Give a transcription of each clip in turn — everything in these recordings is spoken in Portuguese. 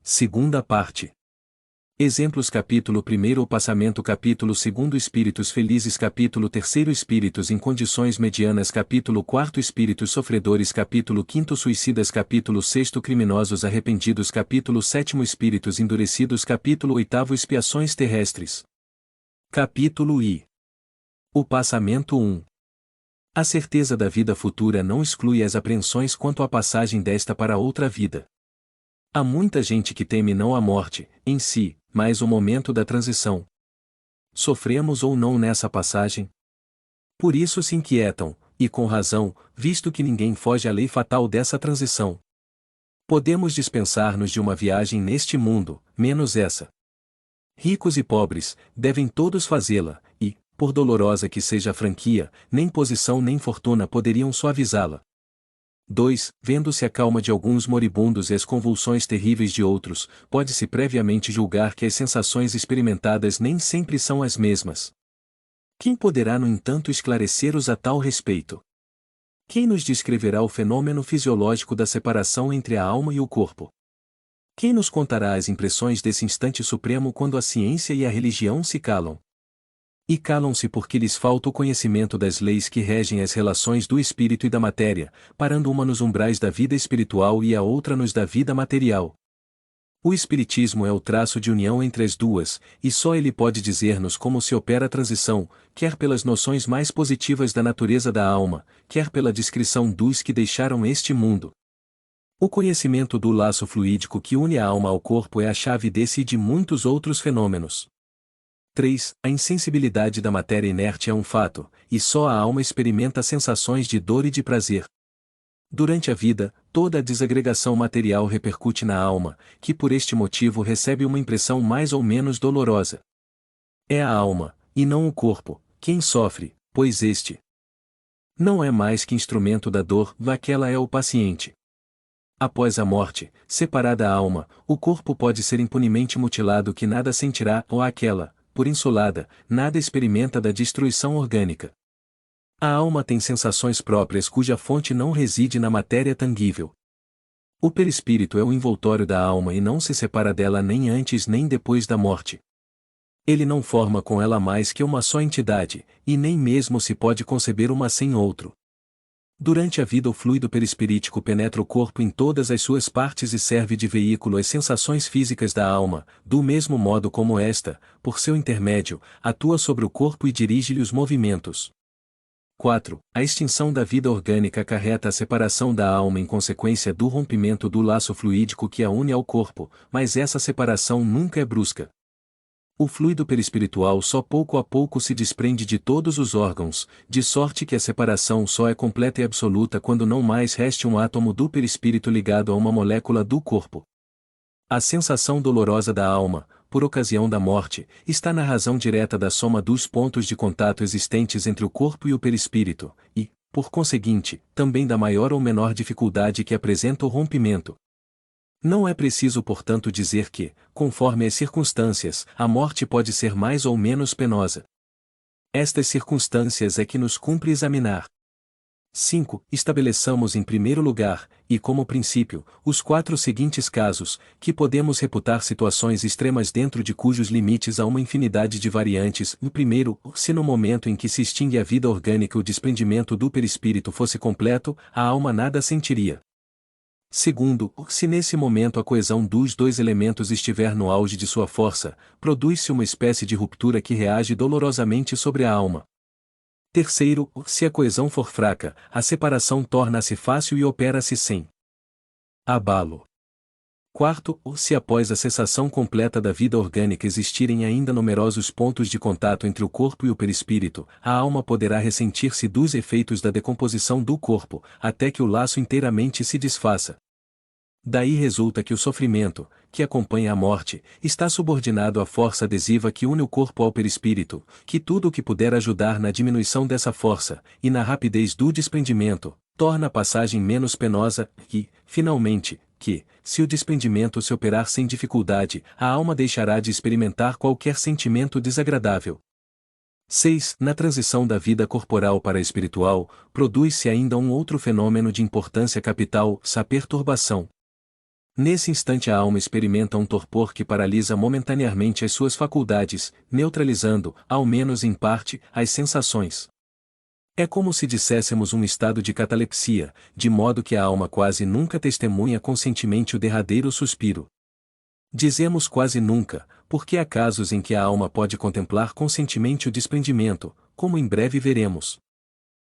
Segunda parte. Exemplos capítulo 1 O passamento capítulo 2 Espíritos felizes capítulo 3 Espíritos em condições medianas capítulo 4 Espíritos sofredores capítulo 5 Suicidas capítulo 6 Criminosos arrependidos capítulo 7 Espíritos endurecidos capítulo 8 Expiações terrestres. Capítulo I. O passamento 1. A certeza da vida futura não exclui as apreensões quanto à passagem desta para outra vida. Há muita gente que teme não a morte, em si, mas o momento da transição. Sofremos ou não nessa passagem? Por isso se inquietam, e com razão, visto que ninguém foge à lei fatal dessa transição. Podemos dispensar-nos de uma viagem neste mundo, menos essa. Ricos e pobres, devem todos fazê-la, e, por dolorosa que seja a franquia, nem posição nem fortuna poderiam suavizá-la. 2. Vendo-se a calma de alguns moribundos e as convulsões terríveis de outros, pode-se previamente julgar que as sensações experimentadas nem sempre são as mesmas. Quem poderá, no entanto, esclarecer-os a tal respeito? Quem nos descreverá o fenômeno fisiológico da separação entre a alma e o corpo? Quem nos contará as impressões desse instante supremo quando a ciência e a religião se calam? E calam-se porque lhes falta o conhecimento das leis que regem as relações do espírito e da matéria, parando uma nos umbrais da vida espiritual e a outra nos da vida material. O espiritismo é o traço de união entre as duas, e só ele pode dizer-nos como se opera a transição, quer pelas noções mais positivas da natureza da alma, quer pela descrição dos que deixaram este mundo. O conhecimento do laço fluídico que une a alma ao corpo é a chave desse e de muitos outros fenômenos. 3. A insensibilidade da matéria inerte é um fato, e só a alma experimenta sensações de dor e de prazer. Durante a vida, toda a desagregação material repercute na alma, que por este motivo recebe uma impressão mais ou menos dolorosa. É a alma, e não o corpo, quem sofre, pois este não é mais que instrumento da dor, aquela é o paciente. Após a morte, separada a alma, o corpo pode ser impunemente mutilado que nada sentirá, ou aquela, por insolada, nada experimenta da destruição orgânica. A alma tem sensações próprias cuja fonte não reside na matéria tangível. O perispírito é o envoltório da alma e não se separa dela nem antes nem depois da morte. Ele não forma com ela mais que uma só entidade, e nem mesmo se pode conceber uma sem outro. Durante a vida o fluido perispirítico penetra o corpo em todas as suas partes e serve de veículo às sensações físicas da alma, do mesmo modo como esta, por seu intermédio, atua sobre o corpo e dirige-lhe os movimentos. 4. A extinção da vida orgânica acarreta a separação da alma em consequência do rompimento do laço fluídico que a une ao corpo, mas essa separação nunca é brusca. O fluido perispiritual só pouco a pouco se desprende de todos os órgãos, de sorte que a separação só é completa e absoluta quando não mais reste um átomo do perispírito ligado a uma molécula do corpo. A sensação dolorosa da alma, por ocasião da morte, está na razão direta da soma dos pontos de contato existentes entre o corpo e o perispírito, e, por conseguinte, também da maior ou menor dificuldade que apresenta o rompimento. Não é preciso portanto dizer que, conforme as circunstâncias, a morte pode ser mais ou menos penosa. Estas circunstâncias é que nos cumpre examinar. 5. Estabeleçamos em primeiro lugar, e como princípio, os 4 seguintes casos, que podemos reputar situações extremas dentro de cujos limites há uma infinidade de variantes. O primeiro, se no momento em que se extingue a vida orgânica o desprendimento do perispírito fosse completo, a alma nada sentiria. Segundo, se nesse momento a coesão dos dois elementos estiver no auge de sua força, produz-se uma espécie de ruptura que reage dolorosamente sobre a alma. Terceiro, se a coesão for fraca, a separação torna-se fácil e opera-se sem abalo. Quarto, se após a cessação completa da vida orgânica existirem ainda numerosos pontos de contato entre o corpo e o perispírito, a alma poderá ressentir-se dos efeitos da decomposição do corpo, até que o laço inteiramente se desfaça. Daí resulta que o sofrimento, que acompanha a morte, está subordinado à força adesiva que une o corpo ao perispírito, que tudo o que puder ajudar na diminuição dessa força, e na rapidez do desprendimento, torna a passagem menos penosa, e, finalmente, que, se o desprendimento se operar sem dificuldade, a alma deixará de experimentar qualquer sentimento desagradável. 6. Na transição da vida corporal para a espiritual, produz-se ainda um outro fenômeno de importância capital, a perturbação. Nesse instante a alma experimenta um torpor que paralisa momentaneamente as suas faculdades, neutralizando, ao menos em parte, as sensações. É como se disséssemos um estado de catalepsia, de modo que a alma quase nunca testemunha conscientemente o derradeiro suspiro. Dizemos quase nunca, porque há casos em que a alma pode contemplar conscientemente o desprendimento, como em breve veremos.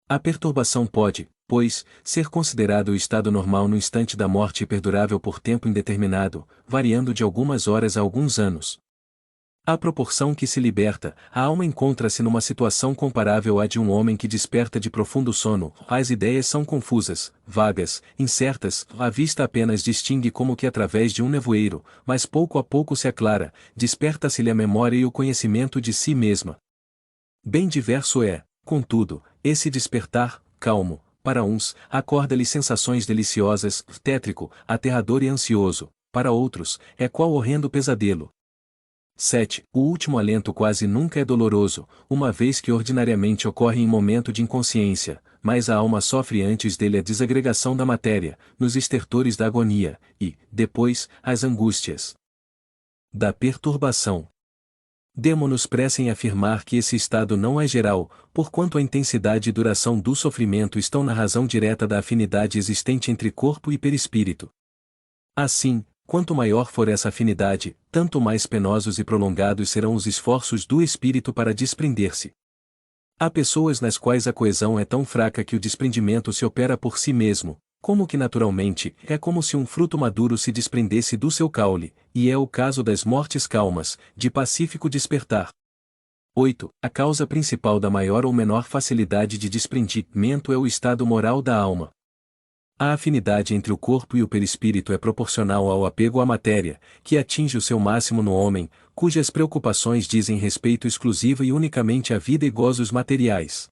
A perturbação pode, pois, ser considerado o estado normal no instante da morte e perdurável por tempo indeterminado, variando de algumas horas a alguns anos. À proporção que se liberta, a alma encontra-se numa situação comparável à de um homem que desperta de profundo sono. As ideias são confusas, vagas, incertas, a vista apenas distingue como que através de um nevoeiro, mas pouco a pouco se aclara, desperta-se-lhe a memória e o conhecimento de si mesma. Bem diverso é, contudo, esse despertar, calmo, para uns, acorda-lhe sensações deliciosas, tétrico, aterrador e ansioso, para outros, é qual horrendo pesadelo. 7. O último alento quase nunca é doloroso, uma vez que ordinariamente ocorre em momento de inconsciência, mas a alma sofre antes dele a desagregação da matéria, nos estertores da agonia, e, depois, as angústias da perturbação. Demo-nos pressa em afirmar que esse estado não é geral, porquanto a intensidade e duração do sofrimento estão na razão direta da afinidade existente entre corpo e perispírito. Assim, quanto maior for essa afinidade, tanto mais penosos e prolongados serão os esforços do espírito para desprender-se. Há pessoas nas quais a coesão é tão fraca que o desprendimento se opera por si mesmo, como que naturalmente, é como se um fruto maduro se desprendesse do seu caule, e é o caso das mortes calmas, de pacífico despertar. 8. A causa principal da maior ou menor facilidade de desprendimento é o estado moral da alma. A afinidade entre o corpo e o perispírito é proporcional ao apego à matéria, que atinge o seu máximo no homem, cujas preocupações dizem respeito exclusivo e unicamente à vida e gozos materiais.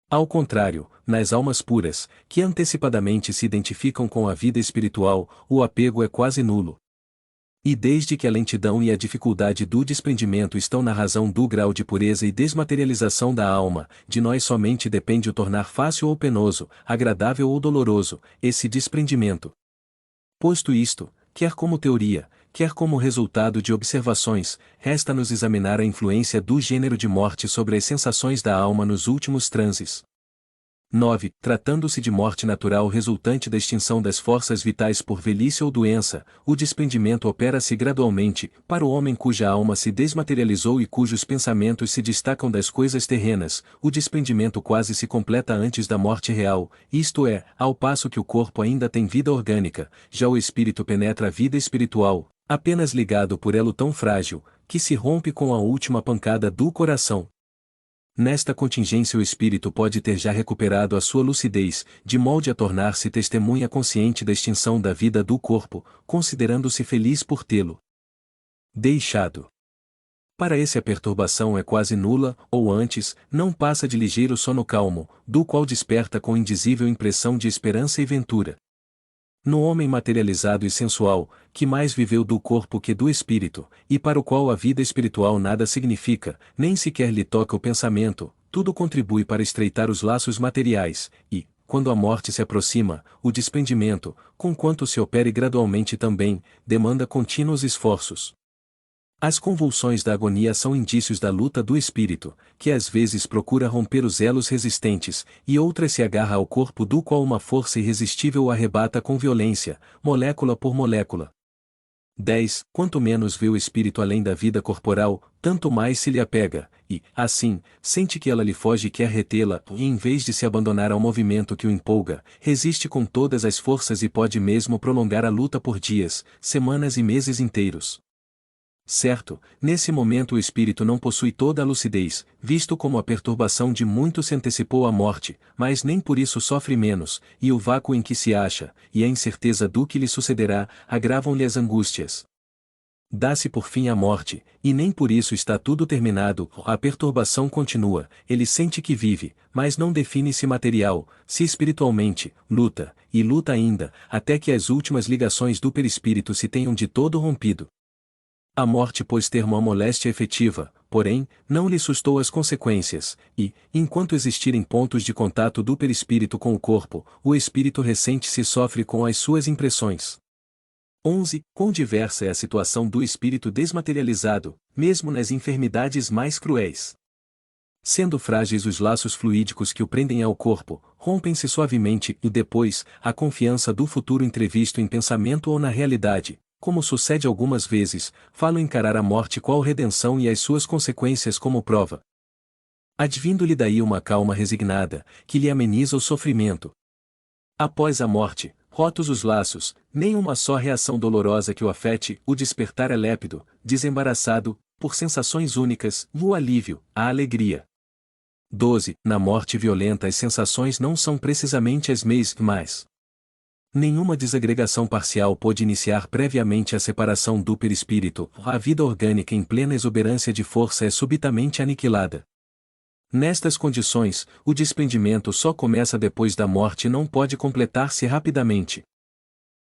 Ao contrário, nas almas puras, que antecipadamente se identificam com a vida espiritual, o apego é quase nulo. E desde que a lentidão e a dificuldade do desprendimento estão na razão do grau de pureza e desmaterialização da alma, de nós somente depende o tornar fácil ou penoso, agradável ou doloroso, esse desprendimento. Posto isto, quer como teoria, quer como resultado de observações, resta-nos examinar a influência do gênero de morte sobre as sensações da alma nos últimos transes. 9. Tratando-se de morte natural resultante da extinção das forças vitais por velhice ou doença, o desprendimento opera-se gradualmente, para o homem cuja alma se desmaterializou e cujos pensamentos se destacam das coisas terrenas, o desprendimento quase se completa antes da morte real, isto é, ao passo que o corpo ainda tem vida orgânica, já o espírito penetra a vida espiritual, apenas ligado por elo tão frágil, que se rompe com a última pancada do coração. Nesta contingência o espírito pode ter já recuperado a sua lucidez, de molde a tornar-se testemunha consciente da extinção da vida do corpo, considerando-se feliz por tê-lo deixado. Para esse a perturbação é quase nula, ou antes, não passa de ligeiro sono calmo, do qual desperta com indizível impressão de esperança e ventura. No homem materializado e sensual, que mais viveu do corpo que do espírito, e para o qual a vida espiritual nada significa, nem sequer lhe toca o pensamento, tudo contribui para estreitar os laços materiais, e, quando a morte se aproxima, o desprendimento, conquanto se opere gradualmente também, demanda contínuos esforços. As convulsões da agonia são indícios da luta do espírito, que às vezes procura romper os elos resistentes, e outras se agarra ao corpo do qual uma força irresistível o arrebata com violência, molécula por molécula. 10. Quanto menos vê o espírito além da vida corporal, tanto mais se lhe apega, e, assim, sente que ela lhe foge e quer retê-la, e em vez de se abandonar ao movimento que o empolga, resiste com todas as forças e pode mesmo prolongar a luta por dias, semanas e meses inteiros. Certo, nesse momento o espírito não possui toda a lucidez, visto como a perturbação de muito se antecipou à morte, mas nem por isso sofre menos, e o vácuo em que se acha, e a incerteza do que lhe sucederá, agravam-lhe as angústias. Dá-se por fim a morte, e nem por isso está tudo terminado, a perturbação continua, ele sente que vive, mas não define-se material, se espiritualmente, luta, e luta ainda, até que as últimas ligações do perispírito se tenham de todo rompido. A morte pôs termo à moléstia efetiva, porém, não lhe sustou as consequências, e, enquanto existirem pontos de contato do perispírito com o corpo, o espírito recente se sofre com as suas impressões. 11. Quão diversa é a situação do espírito desmaterializado, mesmo nas enfermidades mais cruéis. Sendo frágeis os laços fluídicos que o prendem ao corpo, rompem-se suavemente e depois, a confiança do futuro entrevisto em pensamento ou na realidade, como sucede algumas vezes, falo encarar a morte qual redenção e as suas consequências como prova. Advindo-lhe daí uma calma resignada, que lhe ameniza o sofrimento. Após a morte, rotos os laços, nem uma só reação dolorosa que o afete, o despertar é lépido, desembaraçado, por sensações únicas, o alívio, a alegria. 12. Na morte violenta as sensações não são precisamente as mesmas. Nenhuma desagregação parcial pode iniciar previamente a separação do perispírito, a vida orgânica em plena exuberância de força é subitamente aniquilada. Nestas condições, o desprendimento só começa depois da morte e não pode completar-se rapidamente.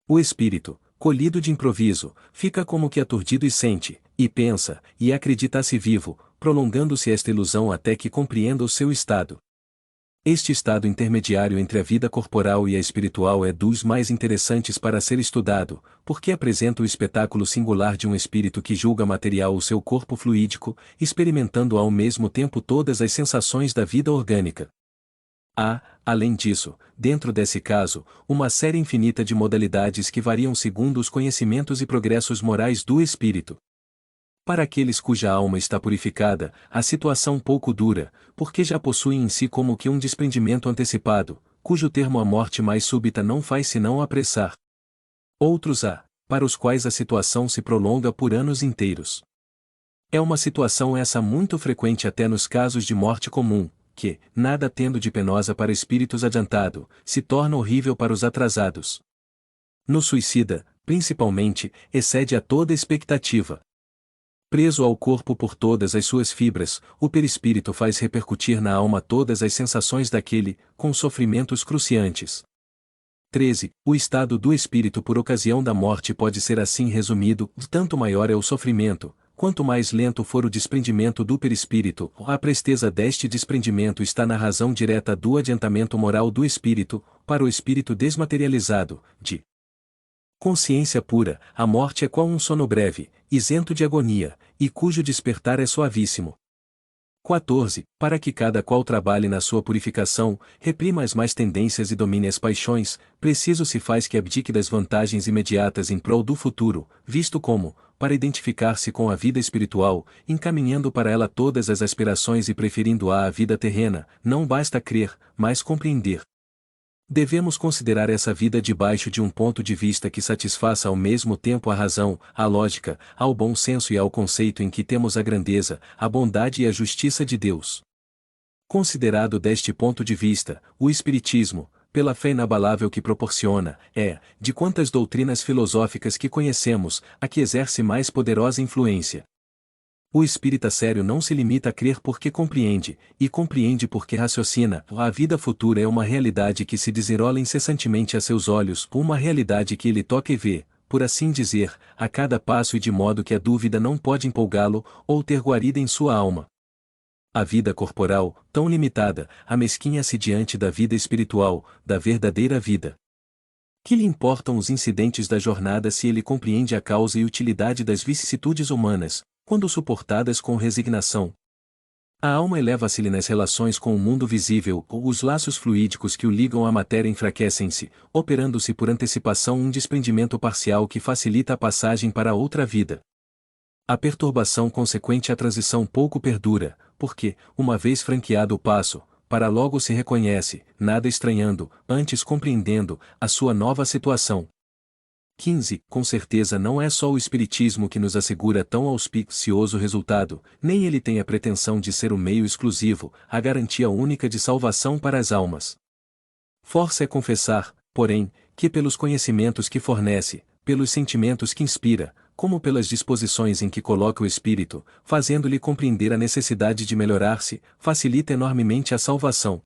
O espírito, colhido de improviso, fica como que aturdido e sente, e pensa, e acredita-se vivo, prolongando-se esta ilusão até que compreenda o seu estado. Este estado intermediário entre a vida corporal e a espiritual é dos mais interessantes para ser estudado, porque apresenta o espetáculo singular de um espírito que julga material o seu corpo fluídico, experimentando ao mesmo tempo todas as sensações da vida orgânica. Há, além disso, dentro desse caso, uma série infinita de modalidades que variam segundo os conhecimentos e progressos morais do espírito. Para aqueles cuja alma está purificada, a situação pouco dura, porque já possuem em si como que um desprendimento antecipado, cujo termo a morte mais súbita não faz senão apressar. Outros há, para os quais a situação se prolonga por anos inteiros. É uma situação essa muito frequente até nos casos de morte comum, que, nada tendo de penosa para espíritos adiantado, se torna horrível para os atrasados. No suicida, principalmente, excede a toda expectativa. Preso ao corpo por todas as suas fibras, o perispírito faz repercutir na alma todas as sensações daquele, com sofrimentos cruciantes. 13. O estado do espírito por ocasião da morte pode ser assim resumido: tanto maior é o sofrimento, quanto mais lento for o desprendimento do perispírito, a presteza deste desprendimento está na razão direta do adiantamento moral do espírito, para o espírito desmaterializado, de consciência pura, a morte é qual um sono breve, isento de agonia, e cujo despertar é suavíssimo. 14. Para que cada qual trabalhe na sua purificação, reprima as más tendências e domine as paixões, preciso se faz que abdique das vantagens imediatas em prol do futuro, visto como, para identificar-se com a vida espiritual, encaminhando para ela todas as aspirações e preferindo-a à vida terrena, não basta crer, mas compreender. Devemos considerar essa vida debaixo de um ponto de vista que satisfaça ao mesmo tempo a razão, a lógica, ao bom senso e ao conceito em que temos a grandeza, a bondade e a justiça de Deus. Considerado deste ponto de vista, o Espiritismo, pela fé inabalável que proporciona, é, de quantas doutrinas filosóficas que conhecemos, a que exerce mais poderosa influência. O espírita sério não se limita a crer porque compreende, e compreende porque raciocina. A vida futura é uma realidade que se desenrola incessantemente a seus olhos, uma realidade que ele toca e vê, por assim dizer, a cada passo e de modo que a dúvida não pode empolgá-lo, ou ter guarida em sua alma. A vida corporal, tão limitada, amesquinha-se diante da vida espiritual, da verdadeira vida. Que lhe importam os incidentes da jornada se ele compreende a causa e utilidade das vicissitudes humanas, quando suportadas com resignação? A alma eleva-se-lhe nas relações com o mundo visível, ou os laços fluídicos que o ligam à matéria enfraquecem-se, operando-se por antecipação um desprendimento parcial que facilita a passagem para a outra vida. A perturbação consequente à transição pouco perdura, porque, uma vez franqueado o passo, para logo se reconhece, nada estranhando, antes compreendendo, a sua nova situação. 15. Com certeza não é só o Espiritismo que nos assegura tão auspicioso resultado, nem ele tem a pretensão de ser o meio exclusivo, a garantia única de salvação para as almas. Força é confessar, porém, que pelos conhecimentos que fornece, pelos sentimentos que inspira, como pelas disposições em que coloca o espírito, fazendo-lhe compreender a necessidade de melhorar-se, facilita enormemente a salvação.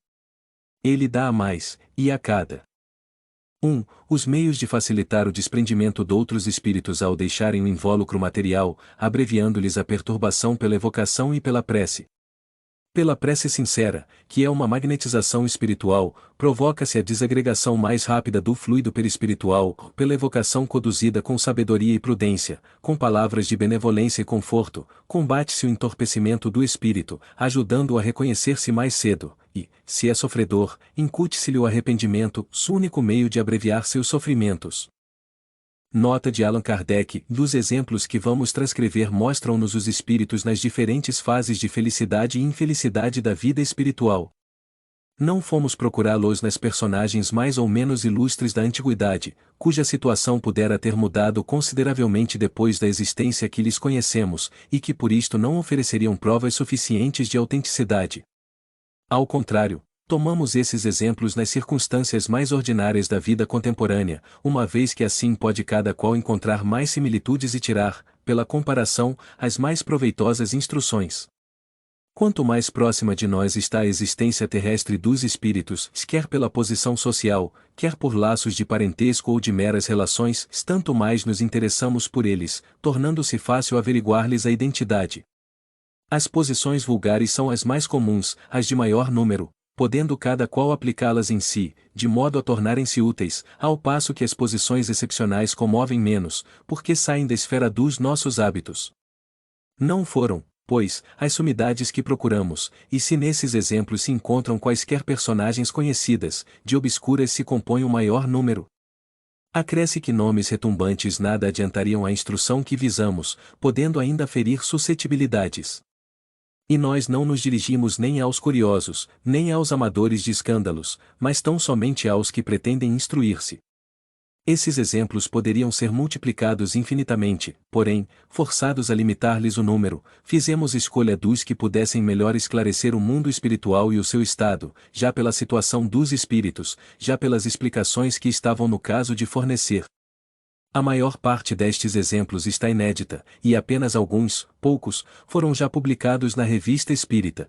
Ele dá a mais, e a cada 1. Os meios de facilitar o desprendimento doutros espíritos ao deixarem o invólucro material, abreviando-lhes a perturbação pela evocação e pela prece. Pela prece sincera, que é uma magnetização espiritual, provoca-se a desagregação mais rápida do fluido perispiritual, pela evocação conduzida com sabedoria e prudência, com palavras de benevolência e conforto, combate-se o entorpecimento do espírito, ajudando-o a reconhecer-se mais cedo, e, se é sofredor, incute-se-lhe o arrependimento, o único meio de abreviar seus sofrimentos. Nota de Allan Kardec: dos exemplos que vamos transcrever mostram-nos os espíritos nas diferentes fases de felicidade e infelicidade da vida espiritual. Não fomos procurá-los nas personagens mais ou menos ilustres da antiguidade, cuja situação pudera ter mudado consideravelmente depois da existência que lhes conhecemos, e que por isto não ofereceriam provas suficientes de autenticidade. Ao contrário, tomamos esses exemplos nas circunstâncias mais ordinárias da vida contemporânea, uma vez que assim pode cada qual encontrar mais similitudes e tirar, pela comparação, as mais proveitosas instruções. Quanto mais próxima de nós está a existência terrestre dos espíritos, quer pela posição social, quer por laços de parentesco ou de meras relações, tanto mais nos interessamos por eles, tornando-se fácil averiguar-lhes a identidade. As posições vulgares são as mais comuns, as de maior número, podendo cada qual aplicá-las em si, de modo a tornarem-se úteis, ao passo que as posições excepcionais comovem menos, porque saem da esfera dos nossos hábitos. Não foram, pois, as sumidades que procuramos, e se nesses exemplos se encontram quaisquer personagens conhecidas, de obscuras se compõe o maior número. Acresce que nomes retumbantes nada adiantariam à instrução que visamos, podendo ainda ferir suscetibilidades. E nós não nos dirigimos nem aos curiosos, nem aos amadores de escândalos, mas tão somente aos que pretendem instruir-se. Esses exemplos poderiam ser multiplicados infinitamente, porém, forçados a limitar-lhes o número, fizemos escolha dos que pudessem melhor esclarecer o mundo espiritual e o seu estado, já pela situação dos espíritos, já pelas explicações que estavam no caso de fornecer. A maior parte destes exemplos está inédita, e apenas alguns, poucos, foram já publicados na Revista Espírita.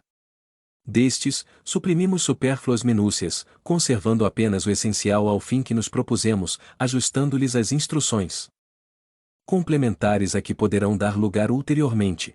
Destes, suprimimos supérfluas minúcias, conservando apenas o essencial ao fim que nos propusemos, ajustando-lhes as instruções complementares a que poderão dar lugar ulteriormente.